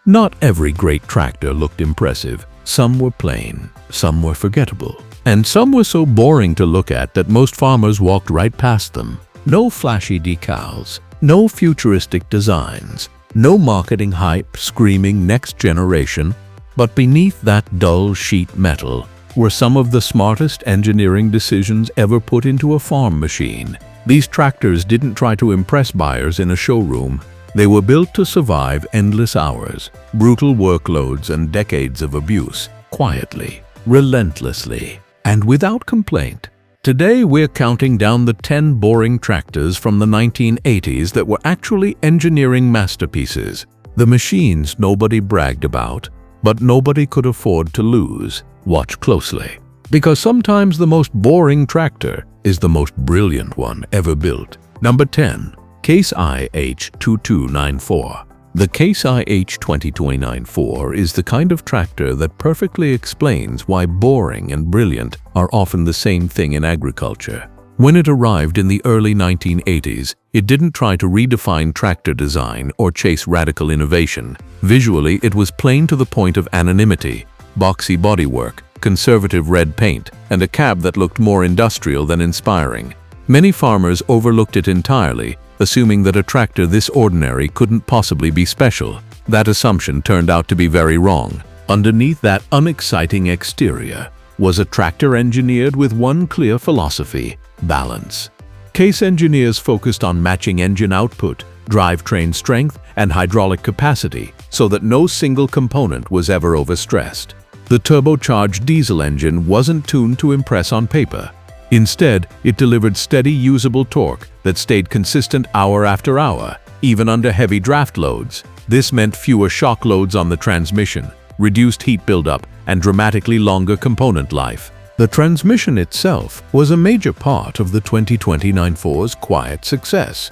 Not every great tractor looked impressive. Some were plain, some were forgettable, and some were so boring to look at that most farmers walked right past them. No flashy decals, no futuristic designs, no marketing hype screaming next generation, but beneath that dull sheet metal were some of the smartest engineering decisions ever put into a farm machine. These tractors didn't try to impress buyers in a showroom. They were built to survive endless hours, brutal workloads, and decades of abuse, quietly, relentlessly, and without complaint. Today we're counting down the 10 boring tractors from the 1980s that were actually engineering masterpieces. The machines nobody bragged about, but nobody could afford to lose. Watch closely, because sometimes the most boring tractor is the most brilliant one ever built. Number 10. Case IH2294. The Case IH2294 is the kind of tractor that perfectly explains why boring and brilliant are often the same thing in agriculture. When it arrived in the early 1980s, it didn't try to redefine tractor design or chase radical innovation. Visually, it was plain to the point of anonymity. Boxy bodywork, conservative red paint, and a cab that looked more industrial than inspiring. Many farmers overlooked it entirely, assuming that a tractor this ordinary couldn't possibly be special. That assumption turned out to be very wrong. Underneath that unexciting exterior was a tractor engineered with one clear philosophy: balance. Case engineers focused on matching engine output, drivetrain strength, and hydraulic capacity so that no single component was ever overstressed. The turbocharged diesel engine wasn't tuned to impress on paper. Instead, it delivered steady, usable torque that stayed consistent hour after hour, even under heavy draft loads. This meant fewer shock loads on the transmission, reduced heat buildup, and dramatically longer component life. The transmission itself was a major part of the 2029's quiet success.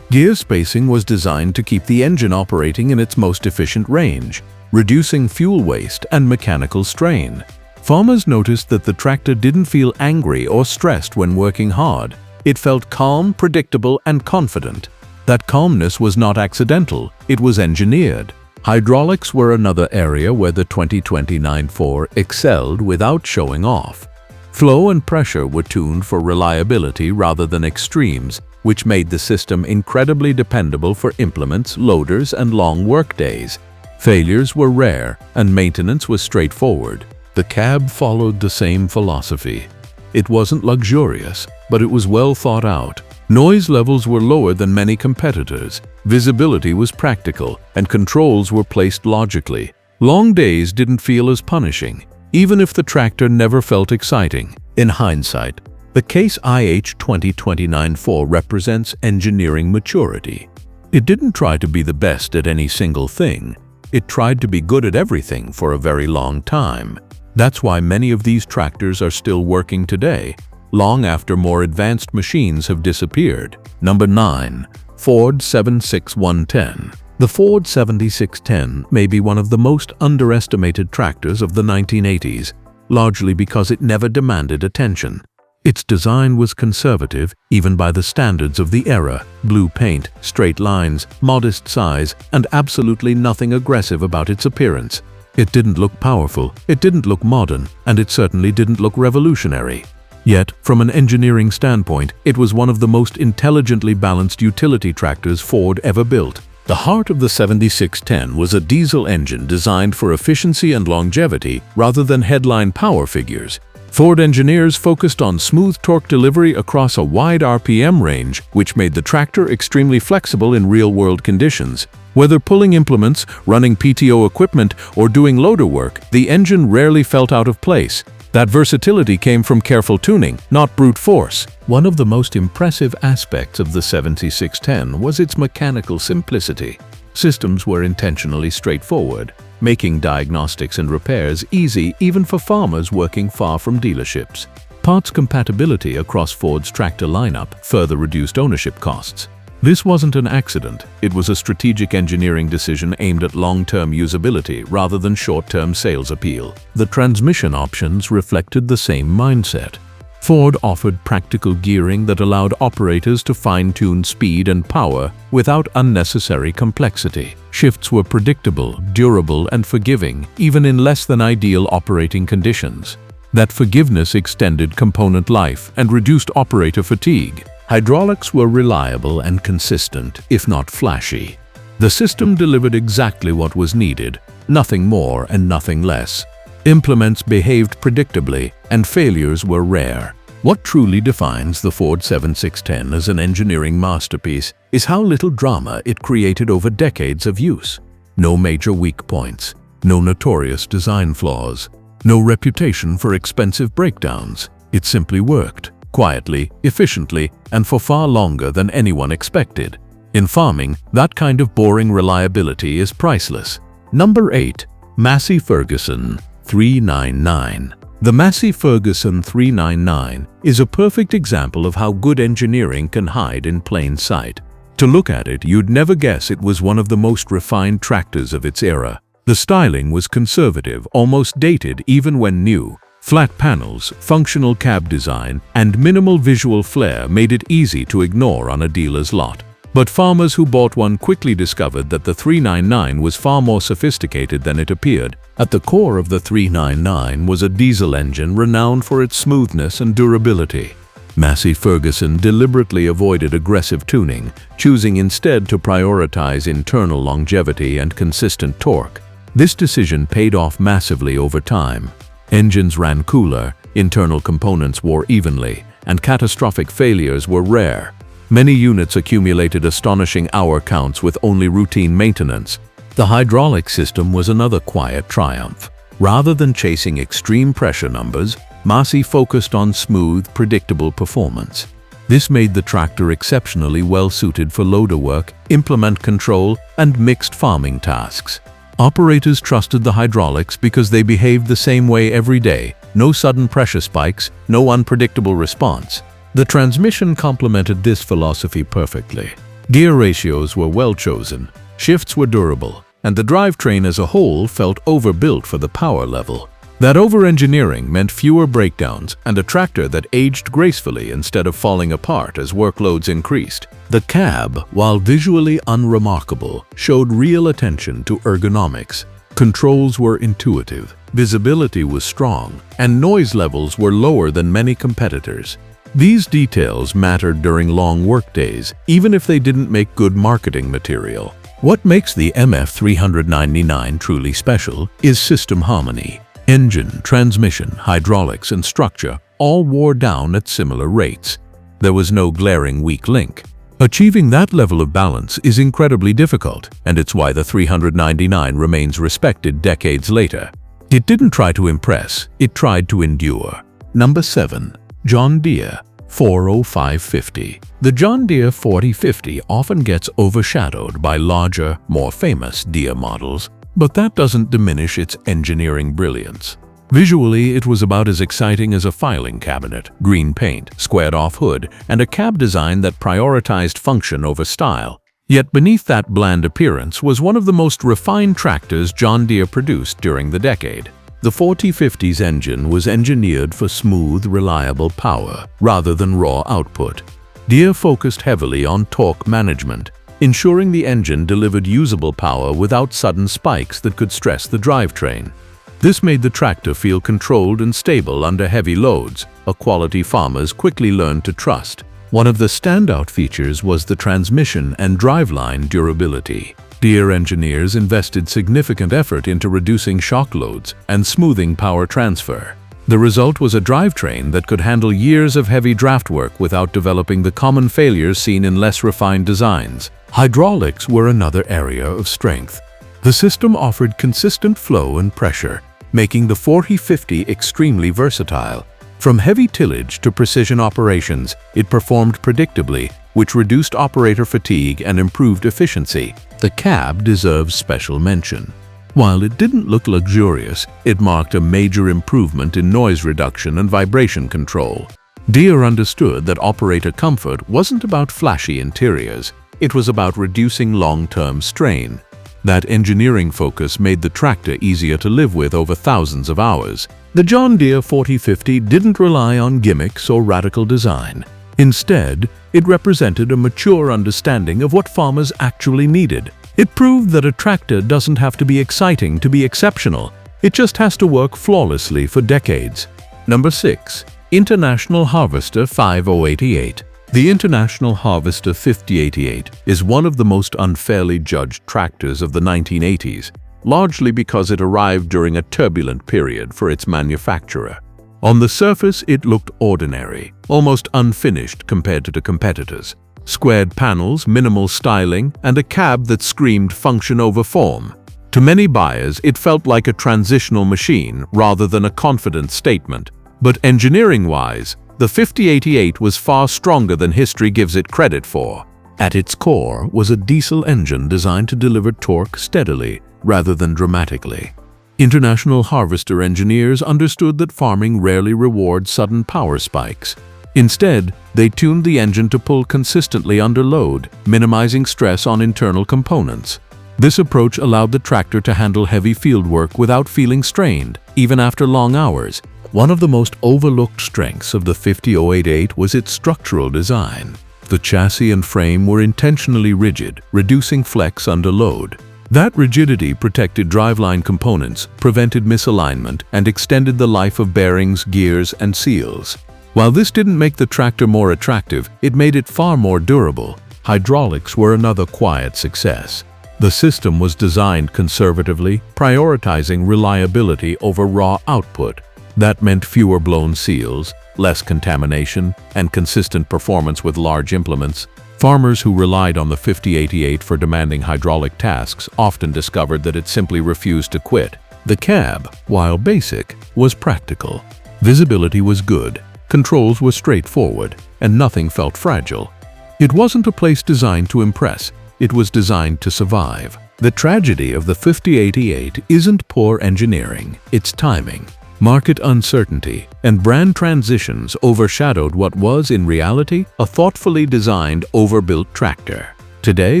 Gear spacing was designed to keep the engine operating in its most efficient range, reducing fuel waste and mechanical strain. Farmers noticed that the tractor didn't feel angry or stressed when working hard. It felt calm, predictable, and confident. That calmness was not accidental, it was engineered. Hydraulics were another area where the 2029 excelled without showing off. Flow and pressure were tuned for reliability rather than extremes, which made the system incredibly dependable for implements, loaders, and long workdays. Failures were rare, and maintenance was straightforward. The cab followed the same philosophy. It wasn't luxurious, but it was well thought out. Noise levels were lower than many competitors, visibility was practical, and controls were placed logically. Long days didn't feel as punishing, even if the tractor never felt exciting. In hindsight, the Case IH2294 represents engineering maturity. It didn't try to be the best at any single thing. It tried to be good at everything for a very long time. That's why many of these tractors are still working today, long after more advanced machines have disappeared. Number 9. Ford 76110. The Ford 7610 may be one of the most underestimated tractors of the 1980s, largely because it never demanded attention. Its design was conservative, even by the standards of the era: blue paint, straight lines, modest size, and absolutely nothing aggressive about its appearance. It didn't look powerful, it didn't look modern, and it certainly didn't look revolutionary. Yet, from an engineering standpoint, it was one of the most intelligently balanced utility tractors Ford ever built. The heart of the 7610 was a diesel engine designed for efficiency and longevity rather than headline power figures. Ford engineers focused on smooth torque delivery across a wide RPM range, which made the tractor extremely flexible in real-world conditions. Whether pulling implements, running PTO equipment, or doing loader work, the engine rarely felt out of place. That versatility came from careful tuning, not brute force. One of the most impressive aspects of the 7610 was its mechanical simplicity. Systems were intentionally straightforward, making diagnostics and repairs easy even for farmers working far from dealerships. Parts compatibility across Ford's tractor lineup further reduced ownership costs. This wasn't an accident, it was a strategic engineering decision aimed at long-term usability rather than short-term sales appeal. The transmission options reflected the same mindset. Ford offered practical gearing that allowed operators to fine-tune speed and power without unnecessary complexity. Shifts were predictable, durable, and forgiving, even in less than ideal operating conditions. That forgiveness extended component life and reduced operator fatigue. Hydraulics were reliable and consistent, if not flashy. The system delivered exactly what was needed, nothing more and nothing less. Implements behaved predictably, and failures were rare. What truly defines the Ford 7610 as an engineering masterpiece is how little drama it created over decades of use. No major weak points, no notorious design flaws, no reputation for expensive breakdowns. It simply worked, quietly, efficiently, and for far longer than anyone expected. In farming, that kind of boring reliability is priceless. Number 8. Massey Ferguson 399. The Massey Ferguson 399 is a perfect example of how good engineering can hide in plain sight. To look at it, you'd never guess it was one of the most refined tractors of its era. The styling was conservative, almost dated even when new. Flat panels, functional cab design, and minimal visual flair made it easy to ignore on a dealer's lot. But farmers who bought one quickly discovered that the 399 was far more sophisticated than it appeared. At the core of the 399 was a diesel engine renowned for its smoothness and durability. Massey Ferguson deliberately avoided aggressive tuning, choosing instead to prioritize internal longevity and consistent torque. This decision paid off massively over time. Engines ran cooler, internal components wore evenly, and catastrophic failures were rare. Many units accumulated astonishing hour counts with only routine maintenance. The hydraulic system was another quiet triumph. Rather than chasing extreme pressure numbers, Massey focused on smooth, predictable performance. This made the tractor exceptionally well-suited for loader work, implement control, and mixed farming tasks. Operators trusted the hydraulics because they behaved the same way every day. No sudden pressure spikes, no unpredictable response. The transmission complemented this philosophy perfectly. Gear ratios were well chosen, shifts were durable, and the drivetrain as a whole felt overbuilt for the power level. That over-engineering meant fewer breakdowns and a tractor that aged gracefully instead of falling apart as workloads increased. The cab, while visually unremarkable, showed real attention to ergonomics. Controls were intuitive, visibility was strong, and noise levels were lower than many competitors. These details mattered during long workdays, even if they didn't make good marketing material. What makes the MF399 truly special is system harmony. Engine, transmission, hydraulics, and structure all wore down at similar rates. There was no glaring weak link. Achieving that level of balance is incredibly difficult, and it's why the 399 remains respected decades later. It didn't try to impress, it tried to endure. Number 7. John Deere 40550. The John Deere 4050 often gets overshadowed by larger, more famous Deere models, but that doesn't diminish its engineering brilliance. Visually, it was about as exciting as a filing cabinet, green paint, squared-off hood, and a cab design that prioritized function over style. Yet beneath that bland appearance was one of the most refined tractors John Deere produced during the decade. The 4050's engine was engineered for smooth, reliable power rather than raw output. Deere focused heavily on torque management, ensuring the engine delivered usable power without sudden spikes that could stress the drivetrain. This made the tractor feel controlled and stable under heavy loads, a quality farmers quickly learned to trust. One of the standout features was the transmission and driveline durability. Deere engineers invested significant effort into reducing shock loads and smoothing power transfer. The result was a drivetrain that could handle years of heavy draft work without developing the common failures seen in less refined designs. Hydraulics were another area of strength. The system offered consistent flow and pressure, making the 4050 extremely versatile. From heavy tillage to precision operations, it performed predictably, which reduced operator fatigue and improved efficiency. The cab deserves special mention. While it didn't look luxurious, it marked a major improvement in noise reduction and vibration control. Deere understood that operator comfort wasn't about flashy interiors, it was about reducing long-term strain. That engineering focus made the tractor easier to live with over thousands of hours. The John Deere 4050 didn't rely on gimmicks or radical design. Instead, it represented a mature understanding of what farmers actually needed. It proved that a tractor doesn't have to be exciting to be exceptional. It just has to work flawlessly for decades. Number 6. International Harvester 5088. The International Harvester 5088 is one of the most unfairly judged tractors of the 1980s, largely because it arrived during a turbulent period for its manufacturer. On the surface, it looked ordinary, almost unfinished compared to the competitors. Squared panels, minimal styling, and a cab that screamed function over form. To many buyers, it felt like a transitional machine rather than a confident statement. But engineering-wise, the 5088 was far stronger than history gives it credit for. At its core was a diesel engine designed to deliver torque steadily rather than dramatically. International Harvester engineers understood that farming rarely rewards sudden power spikes. Instead, they tuned the engine to pull consistently under load, minimizing stress on internal components. This approach allowed the tractor to handle heavy fieldwork without feeling strained, even after long hours. One of the most overlooked strengths of the 5088 was its structural design. The chassis and frame were intentionally rigid, reducing flex under load. That rigidity protected driveline components, prevented misalignment, and extended the life of bearings, gears, and seals. While this didn't make the tractor more attractive, it made it far more durable. Hydraulics were another quiet success. The system was designed conservatively, prioritizing reliability over raw output. That meant fewer blown seals, less contamination, and consistent performance with large implements. Farmers who relied on the 5088 for demanding hydraulic tasks often discovered that it simply refused to quit. The cab, while basic, was practical. Visibility was good, controls were straightforward, and nothing felt fragile. It wasn't a place designed to impress, it was designed to survive. The tragedy of the 5088 isn't poor engineering, it's timing. Market uncertainty and brand transitions overshadowed what was, in reality, a thoughtfully designed, overbuilt tractor. Today,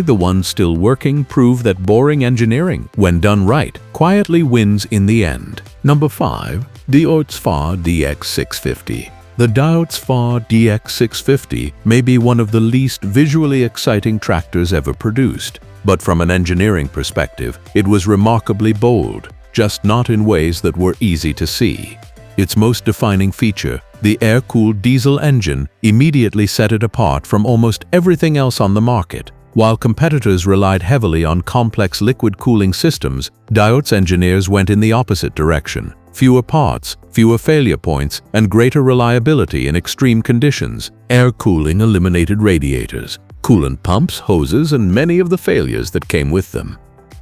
the ones still working prove that boring engineering, when done right, quietly wins in the end. Number 5. Deutz-Fahr DX 650. The Deutz-Fahr DX 650 may be one of the least visually exciting tractors ever produced, but from an engineering perspective, it was remarkably bold, just not in ways that were easy to see. Its most defining feature, the air-cooled diesel engine, immediately set it apart from almost everything else on the market. While competitors relied heavily on complex liquid cooling systems, Deutz engineers went in the opposite direction. Fewer parts, fewer failure points, and greater reliability in extreme conditions. Air cooling eliminated radiators, coolant pumps, hoses, and many of the failures that came with them.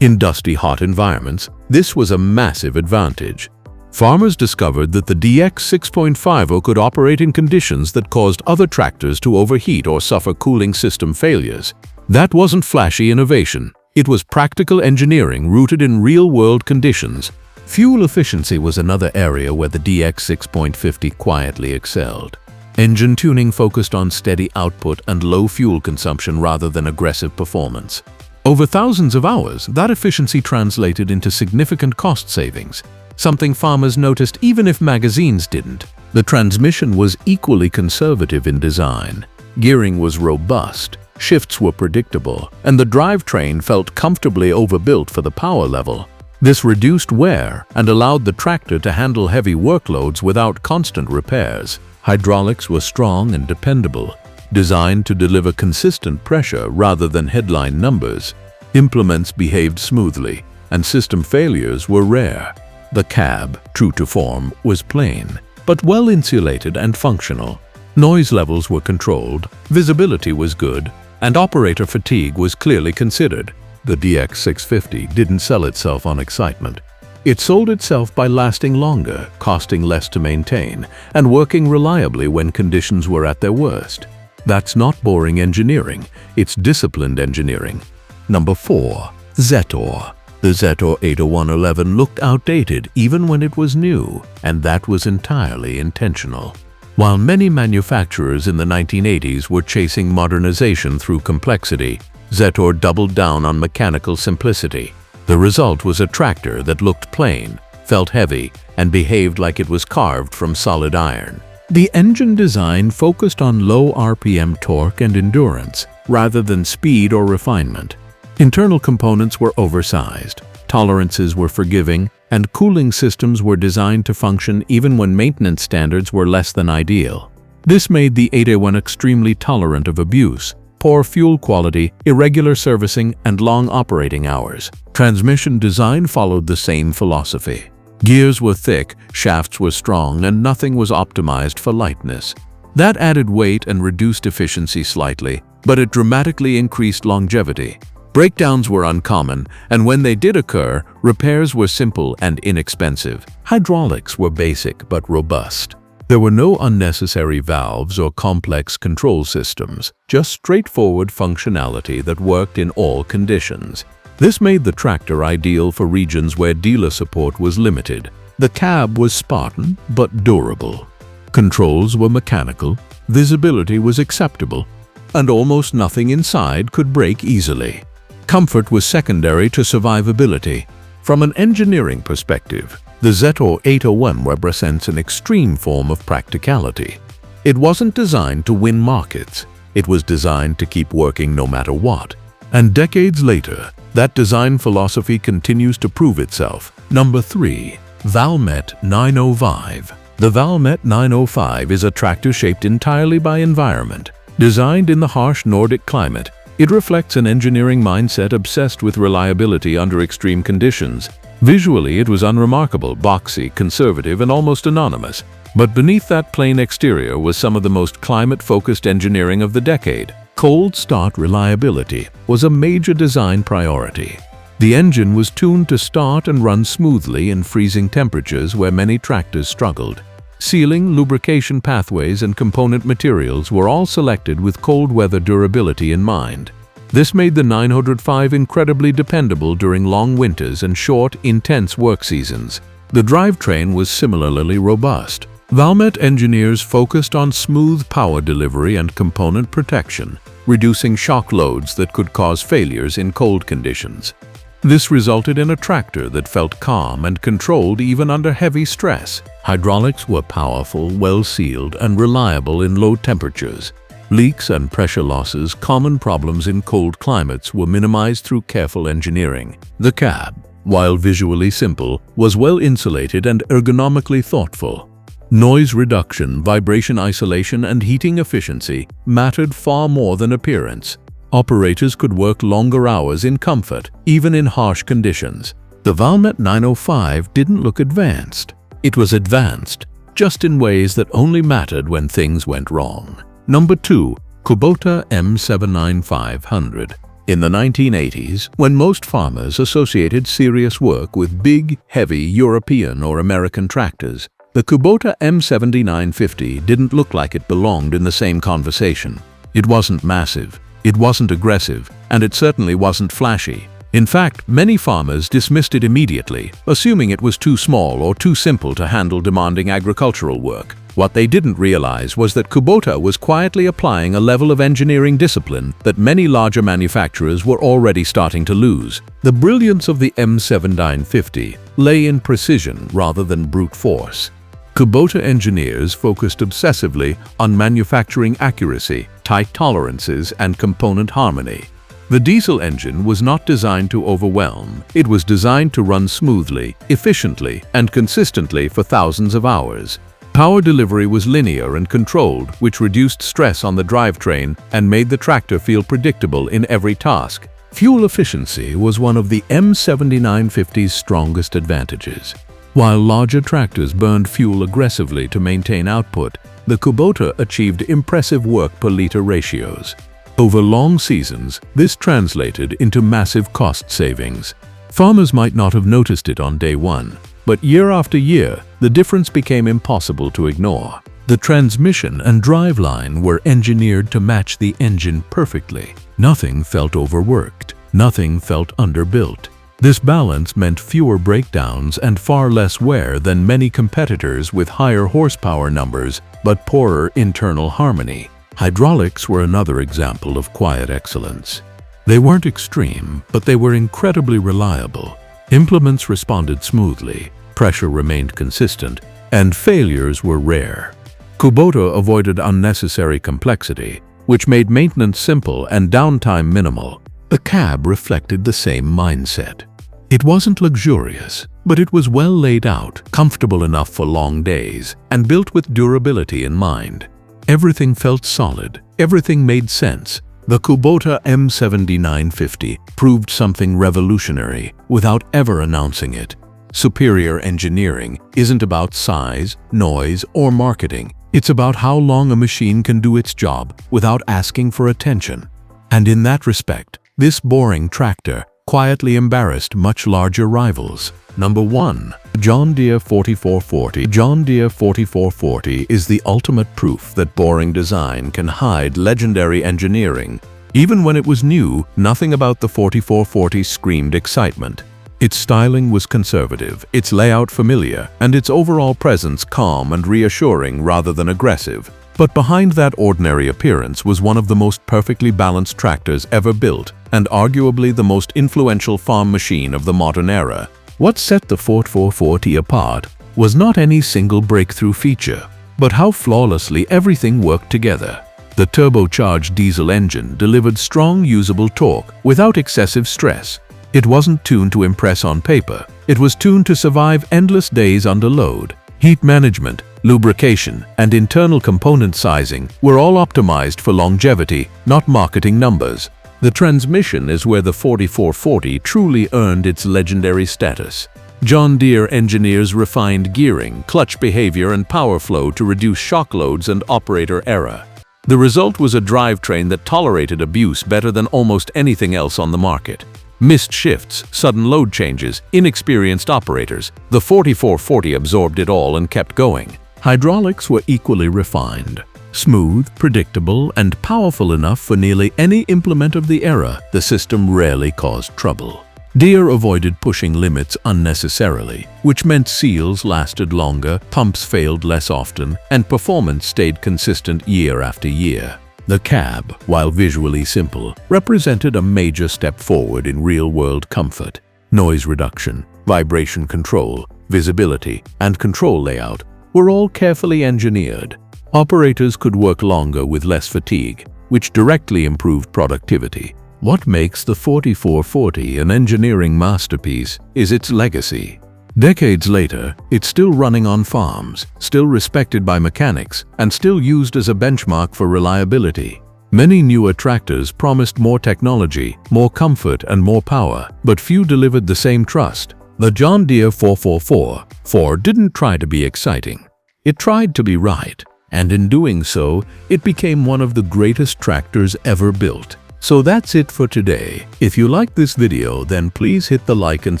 In dusty, hot environments, this was a massive advantage. Farmers discovered that the DX 6.50 could operate in conditions that caused other tractors to overheat or suffer cooling system failures. That wasn't flashy innovation. It was practical engineering rooted in real-world conditions. Fuel efficiency was another area where the DX 6.50 quietly excelled. Engine tuning focused on steady output and low fuel consumption rather than aggressive performance. Over thousands of hours, that efficiency translated into significant cost savings, something farmers noticed even if magazines didn't. The transmission was equally conservative in design. Gearing was robust, shifts were predictable, and the drivetrain felt comfortably overbuilt for the power level. This reduced wear and allowed the tractor to handle heavy workloads without constant repairs. Hydraulics were strong and dependable, designed to deliver consistent pressure rather than headline numbers. Implements behaved smoothly, and system failures were rare. The cab, true to form, was plain, but well insulated and functional. Noise levels were controlled, visibility was good, and operator fatigue was clearly considered. The DX 650 didn't sell itself on excitement. It sold itself by lasting longer, costing less to maintain, and working reliably when conditions were at their worst. That's not boring engineering, it's disciplined engineering. Number 4. Zetor. The Zetor 80111 looked outdated even when it was new, and that was entirely intentional. While many manufacturers in the 1980s were chasing modernization through complexity, Zetor doubled down on mechanical simplicity. The result was a tractor that looked plain, felt heavy, and behaved like it was carved from solid iron. The engine design focused on low RPM torque and endurance, rather than speed or refinement. Internal components were oversized, tolerances were forgiving, and cooling systems were designed to function even when maintenance standards were less than ideal. This made the 8A1 extremely tolerant of abuse, poor fuel quality, irregular servicing, and long operating hours. Transmission design followed the same philosophy. Gears were thick, shafts were strong, and nothing was optimized for lightness. That added weight and reduced efficiency slightly, but it dramatically increased longevity. Breakdowns were uncommon, and when they did occur, repairs were simple and inexpensive. Hydraulics were basic but robust. There were no unnecessary valves or complex control systems, just straightforward functionality that worked in all conditions. This made the tractor ideal for regions where dealer support was limited. The cab was Spartan but durable. Controls were mechanical, visibility was acceptable, and almost nothing inside could break easily. Comfort was secondary to survivability. From an engineering perspective, the Zetor 801 represents an extreme form of practicality. It wasn't designed to win markets. It was designed to keep working no matter what. And decades later, that design philosophy continues to prove itself. Number 3. Valmet 905. The Valmet 905 is a tractor shaped entirely by environment. Designed in the harsh Nordic climate, it reflects an engineering mindset obsessed with reliability under extreme conditions. Visually, it was unremarkable, boxy, conservative, and almost anonymous. But beneath that plain exterior was some of the most climate-focused engineering of the decade. Cold start reliability was a major design priority. The engine was tuned to start and run smoothly in freezing temperatures where many tractors struggled. Sealing, lubrication pathways, and component materials were all selected with cold weather durability in mind. This made the 905 incredibly dependable during long winters and short, intense work seasons. The drivetrain was similarly robust. Valmet engineers focused on smooth power delivery and component protection, reducing shock loads that could cause failures in cold conditions. This resulted in a tractor that felt calm and controlled even under heavy stress. Hydraulics were powerful, well-sealed, and reliable in low temperatures. Leaks and pressure losses, common problems in cold climates, were minimized through careful engineering. The cab, while visually simple, was well insulated and ergonomically thoughtful. Noise reduction, vibration isolation, and heating efficiency mattered far more than appearance. Operators could work longer hours in comfort, even in harsh conditions. The Valmet 905 didn't look advanced. It was advanced, just in ways that only mattered when things went wrong. Number 2. Kubota M7950. In the 1980s, when most farmers associated serious work with big, heavy European or American tractors, the Kubota M7950 didn't look like it belonged in the same conversation. It wasn't massive. It wasn't aggressive, and it certainly wasn't flashy. In fact, many farmers dismissed it immediately, assuming it was too small or too simple to handle demanding agricultural work. What they didn't realize was that Kubota was quietly applying a level of engineering discipline that many larger manufacturers were already starting to lose. The brilliance of the M7950 lay in precision rather than brute force. Kubota engineers focused obsessively on manufacturing accuracy, tight tolerances, and component harmony. The diesel engine was not designed to overwhelm. It was designed to run smoothly, efficiently, and consistently for thousands of hours. Power delivery was linear and controlled, which reduced stress on the drivetrain and made the tractor feel predictable in every task. Fuel efficiency was one of the M7950's strongest advantages. While larger tractors burned fuel aggressively to maintain output, the Kubota achieved impressive work-per-liter ratios. Over long seasons, this translated into massive cost savings. Farmers might not have noticed it on day one, but year after year, the difference became impossible to ignore. The transmission and driveline were engineered to match the engine perfectly. Nothing felt overworked. Nothing felt underbuilt. This balance meant fewer breakdowns and far less wear than many competitors with higher horsepower numbers but poorer internal harmony. Hydraulics were another example of quiet excellence. They weren't extreme, but they were incredibly reliable. Implements responded smoothly, pressure remained consistent, and failures were rare. Kubota avoided unnecessary complexity, which made maintenance simple and downtime minimal. The cab reflected the same mindset. It wasn't luxurious, but it was well laid out, comfortable enough for long days, and built with durability in mind. Everything felt solid, everything made sense. The Kubota M7950 proved something revolutionary without ever announcing it. Superior engineering isn't about size, noise, or marketing. It's about how long a machine can do its job without asking for attention. And in that respect, this boring tractor quietly embarrassed much larger rivals. Number 1. John Deere 4440. John Deere 4440 is the ultimate proof that boring design can hide legendary engineering. Even when it was new, nothing about the 4440 screamed excitement. Its styling was conservative, its layout familiar, and its overall presence calm and reassuring rather than aggressive. But behind that ordinary appearance was one of the most perfectly balanced tractors ever built, and arguably the most influential farm machine of the modern era. What set the 4440 apart was not any single breakthrough feature, but how flawlessly everything worked together. The turbocharged diesel engine delivered strong, usable torque without excessive stress. It wasn't tuned to impress on paper. It was tuned to survive endless days under load. Heat management, lubrication, and internal component sizing were all optimized for longevity, not marketing numbers. The transmission is where the 4440 truly earned its legendary status. John Deere engineers refined gearing, clutch behavior, and power flow to reduce shock loads and operator error. The result was a drivetrain that tolerated abuse better than almost anything else on the market. Missed shifts, sudden load changes, inexperienced operators. The 4440 absorbed it all and kept going. Hydraulics were equally refined. Smooth, predictable, and powerful enough for nearly any implement of the era, the system rarely caused trouble. Deere avoided pushing limits unnecessarily, which meant seals lasted longer, pumps failed less often, and performance stayed consistent year after year. The cab, while visually simple, represented a major step forward in real-world comfort. Noise reduction, vibration control, visibility, and control layout were all carefully engineered. Operators could work longer with less fatigue, which directly improved productivity. What makes the 4440 an engineering masterpiece is its legacy. Decades later, it's still running on farms, still respected by mechanics, and still used as a benchmark for reliability. Many newer tractors promised more technology, more comfort, and more power, but few delivered the same trust. The John Deere 4440 didn't try to be exciting. It tried to be right, and in doing so, it became one of the greatest tractors ever built. So that's it for today. If you like this video, then please hit the like and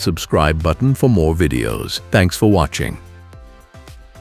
subscribe button for more videos. Thanks for watching.